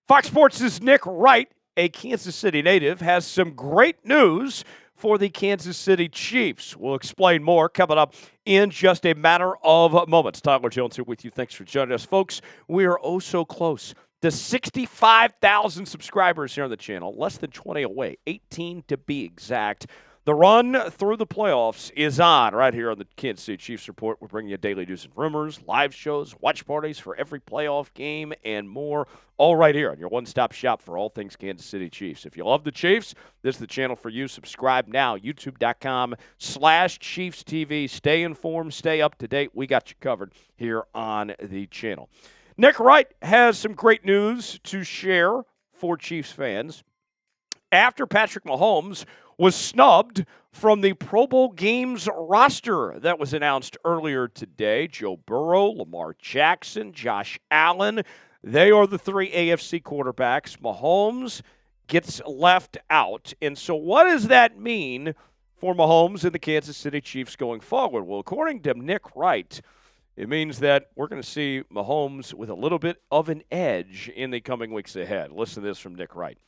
Fox Sports' Nick Wright, a Kansas City native, has some great news for the Kansas City Chiefs. We'll explain more coming up in just a matter of moments. Tyler Jones here with you. Thanks for joining us, folks. We are oh so close to 65,000 subscribers here on the channel. Less than 20 away, 18 to be exact. The run through the playoffs is on right here on the Kansas City Chiefs Report. We're bringing you daily news and rumors, live shows, watch parties for every playoff game, and more, all right here on your one-stop shop for all things Kansas City Chiefs. If you love the Chiefs, this is the channel for you. Subscribe now, youtube.com/Chiefs TV. Stay informed, stay up to date. We got you covered here on the channel. Nick Wright has some great news to share for Chiefs fans. After Patrick Mahomes was snubbed from the Pro Bowl games roster that was announced earlier today. Joe Burrow, Lamar Jackson, Josh Allen, they are the three AFC quarterbacks. Mahomes gets left out. And so what does that mean for Mahomes and the Kansas City Chiefs going forward? Well, according to Nick Wright, it means that we're going to see Mahomes with a little bit of an edge in the coming weeks ahead. Listen to this from Nick Wright.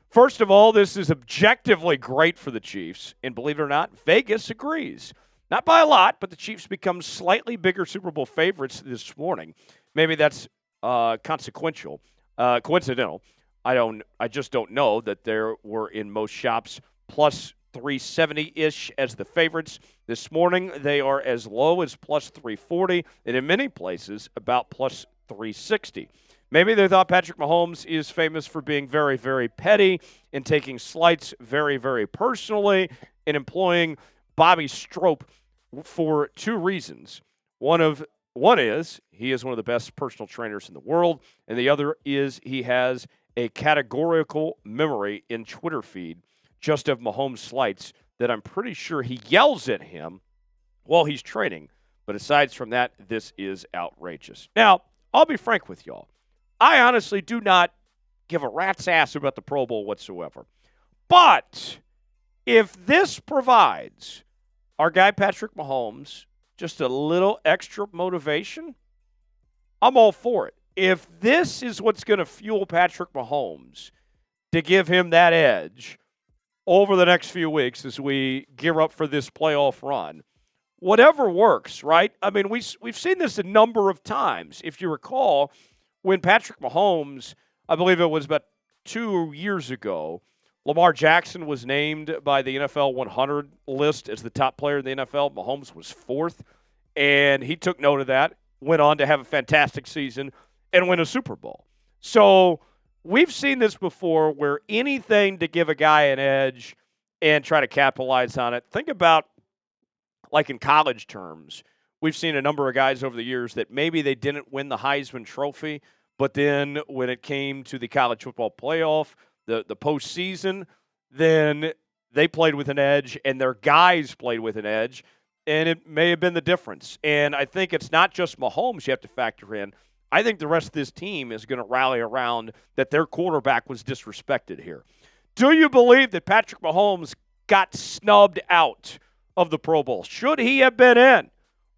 First of all, this is objectively great for the Chiefs, and believe it or not, Vegas agrees. Not by a lot, but the Chiefs become slightly bigger Super Bowl favorites this morning. Maybe that's coincidental. I just don't know that there were in most shops plus 370-ish as the favorites. This morning, they are as low as plus 340, and in many places, about plus 360. Maybe they thought Patrick Mahomes is famous for being very, very petty and taking slights very, very personally and employing Bobby Strope for two reasons. One is he is one of the best personal trainers in the world, and the other is he has a categorical memory in Twitter feed just of Mahomes slights that I'm pretty sure he yells at him while he's training. But aside from that, this is outrageous. Now, I'll be frank with y'all. I honestly do not give a rat's ass about the Pro Bowl whatsoever. But if this provides our guy Patrick Mahomes just a little extra motivation, I'm all for it. If this is what's going to fuel Patrick Mahomes to give him that edge over the next few weeks as we gear up for this playoff run, whatever works, right? I mean, we've seen this a number of times. If you recall, when Patrick Mahomes, I believe it was about 2 years ago, Lamar Jackson was named by the NFL 100 list as the top player in the NFL. Mahomes was fourth, and he took note of that, went on to have a fantastic season, and win a Super Bowl. So we've seen this before where anything to give a guy an edge and try to capitalize on it. Think about, like in college terms, we've seen a number of guys over the years that maybe they didn't win the Heisman Trophy, but then when it came to the college football playoff, the postseason, then they played with an edge and their guys played with an edge, and it may have been the difference. And I think it's not just Mahomes you have to factor in. I think the rest of this team is going to rally around that their quarterback was disrespected here. Do you believe that Patrick Mahomes got snubbed out of the Pro Bowl? Should he have been in?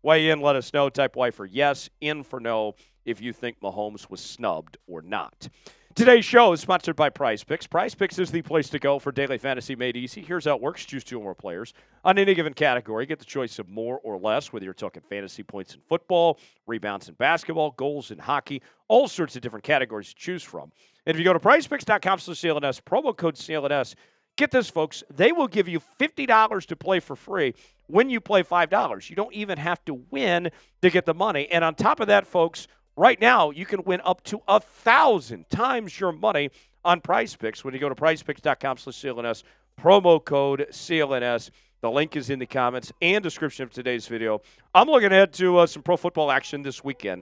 Weigh in, let us know. Type Y for yes, in for no, if you think Mahomes was snubbed or not. Today's show is sponsored by PrizePicks. PrizePicks is the place to go for daily fantasy made easy. Here's how it works. Choose two or more players on any given category. Get the choice of more or less, whether you're talking fantasy points in football, rebounds in basketball, goals in hockey, all sorts of different categories to choose from. And if you go to prizepicks.com/CLNS, promo code CLNS, get this, folks, they will give you $50 to play for free when you play $5. You don't even have to win to get the money. And on top of that, folks, right now you can win up to 1,000 times your money on PrizePicks when you go to prizepicks.com/CLNS, promo code CLNS. The link is in the comments and description of today's video. I'm looking ahead to some pro football action this weekend,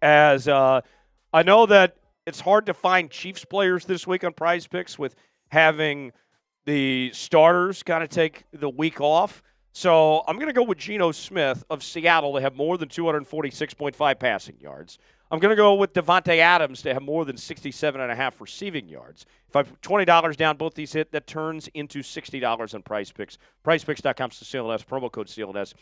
as I know that it's hard to find Chiefs players this week on PrizePicks with having the starters kind of take the week off. So I'm going to go with Geno Smith of Seattle to have more than 246.5 passing yards. I'm going to go with Devontae Adams to have more than 67.5 receiving yards. If I put $20 down, both these hit, that turns into $60 on PrizePicks. PrizePicks.com/CLNS, promo code CLNS.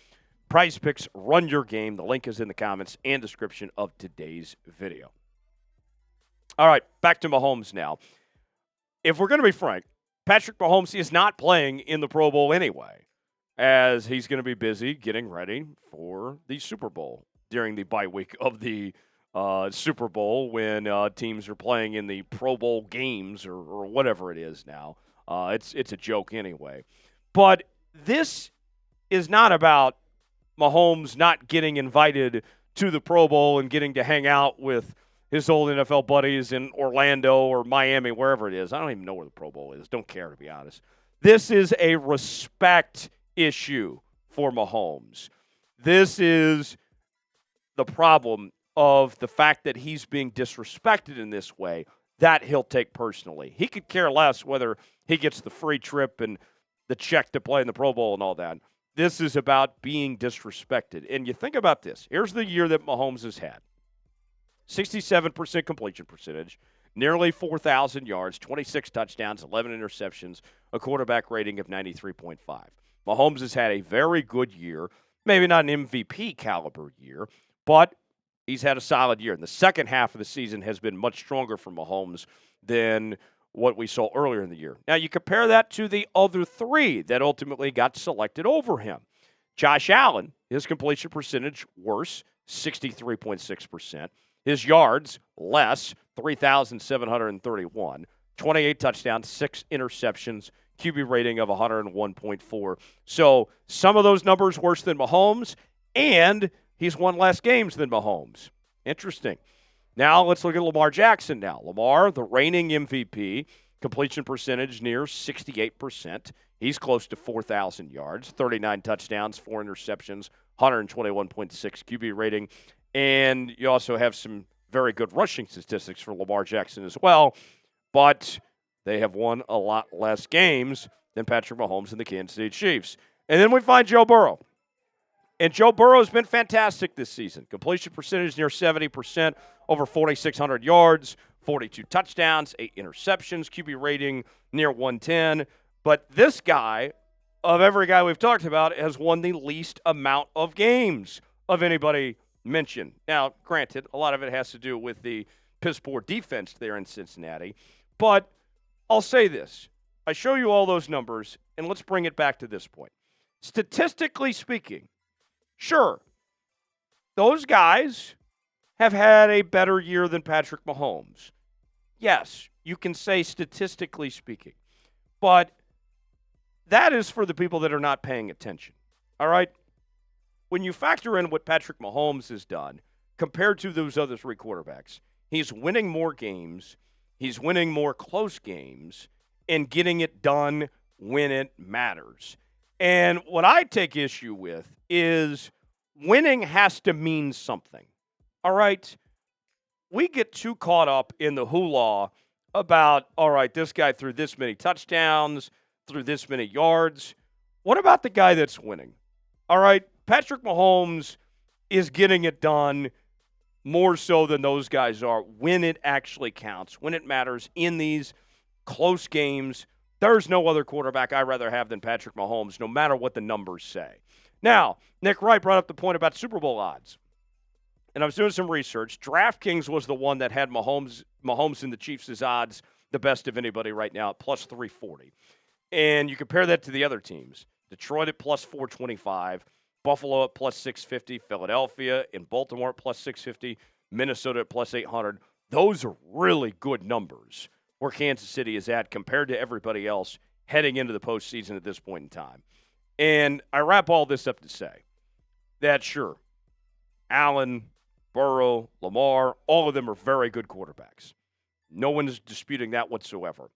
PrizePicks, run your game. The link is in the comments and description of today's video. All right, back to Mahomes now. If we're going to be frank, Patrick Mahomes is not playing in the Pro Bowl anyway, as he's going to be busy getting ready for the Super Bowl during the bye week of the Super Bowl when teams are playing in the Pro Bowl games or whatever it is now. It's a joke anyway. But this is not about Mahomes not getting invited to the Pro Bowl and getting to hang out with his old NFL buddies in Orlando or Miami, wherever it is. I don't even know where the Pro Bowl is. Don't care, to be honest. This is a respect issue for Mahomes. This is the problem of the fact that he's being disrespected in this way that he'll take personally. He could care less whether he gets the free trip and the check to play in the Pro Bowl and all that. This is about being disrespected. And you think about this. Here's the year that Mahomes has had. 67% completion percentage, nearly 4,000 yards, 26 touchdowns, 11 interceptions, a quarterback rating of 93.5. Mahomes has had a very good year, maybe not an MVP caliber year, but he's had a solid year. And the second half of the season has been much stronger for Mahomes than what we saw earlier in the year. Now, you compare that to the other three that ultimately got selected over him. Josh Allen, his completion percentage worse, 63.6%. His yards, less, 3,731. 28 touchdowns, 6 interceptions, QB rating of 101.4. So some of those numbers worse than Mahomes, and he's won less games than Mahomes. Interesting. Now let's look at Lamar Jackson now. Lamar, the reigning MVP, completion percentage near 68%. He's close to 4,000 yards, 39 touchdowns, 4 interceptions, 121.6 QB rating. And you also have some very good rushing statistics for Lamar Jackson as well. But they have won a lot less games than Patrick Mahomes and the Kansas City Chiefs. And then we find Joe Burrow. And Joe Burrow has been fantastic this season. Completion percentage near 70%, over 4,600 yards, 42 touchdowns, 8 interceptions, QB rating near 110. But this guy, of every guy we've talked about, has won the least amount of games of anybody mentioned. Now, granted, a lot of it has to do with the piss-poor defense there in Cincinnati. But I'll say this. I show you all those numbers, and let's bring it back to this point. Statistically speaking, sure, those guys have had a better year than Patrick Mahomes. Yes, you can say statistically speaking. But that is for the people that are not paying attention. All right? When you factor in what Patrick Mahomes has done compared to those other three quarterbacks, he's winning more games, he's winning more close games, and getting it done when it matters. And what I take issue with is winning has to mean something. All right? We get too caught up in the hoo-ha about, all right, this guy threw this many touchdowns, threw this many yards. What about the guy that's winning? All right? Patrick Mahomes is getting it done more so than those guys are when it actually counts, when it matters in these close games. There's no other quarterback I'd rather have than Patrick Mahomes, no matter what the numbers say. Now, Nick Wright brought up the point about Super Bowl odds. And I was doing some research. DraftKings was the one that had Mahomes and the Chiefs' odds the best of anybody right now at plus 340. And you compare that to the other teams. Detroit at plus 425. Buffalo at plus 650, Philadelphia and Baltimore at plus 650, Minnesota at plus 800. Those are really good numbers where Kansas City is at compared to everybody else heading into the postseason at this point in time. And I wrap all this up to say that, sure, Allen, Burrow, Lamar, all of them are very good quarterbacks. No one is disputing that whatsoever.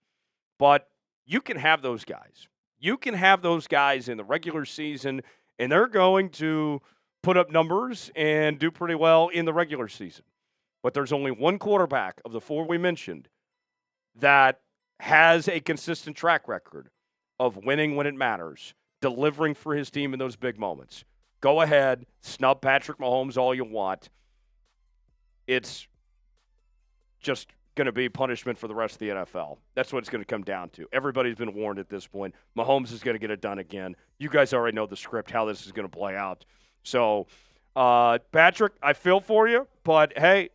But you can have those guys. You can have those guys in the regular season, and they're going to put up numbers and do pretty well in the regular season. But there's only one quarterback of the four we mentioned that has a consistent track record of winning when it matters, delivering for his team in those big moments. Go ahead, snub Patrick Mahomes all you want. It's just going to be punishment for the rest of the NFL. That's what it's going to come down to. Everybody's been warned at this point. Mahomes is going to get it done again. You guys already know the script, how this is going to play out. So, Patrick, I feel for you, but hey,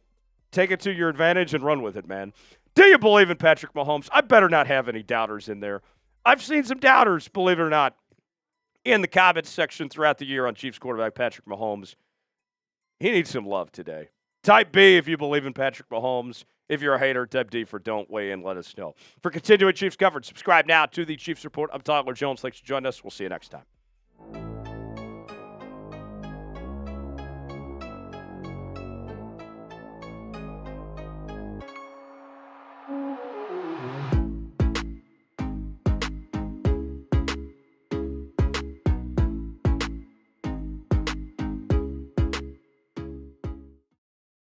Take it to your advantage and run with it, man. Do you believe in Patrick Mahomes? I better not have any doubters in there. I've seen some doubters, believe it or not, in the comments section throughout the year on Chiefs quarterback Patrick Mahomes. He needs some love today. Type B if you believe in Patrick Mahomes. If you're a hater, type D for don't. Weigh in, let us know. For continuing Chiefs coverage, subscribe now to the Chiefs Report. I'm Tyler Jones. Thanks for joining us. We'll see you next time.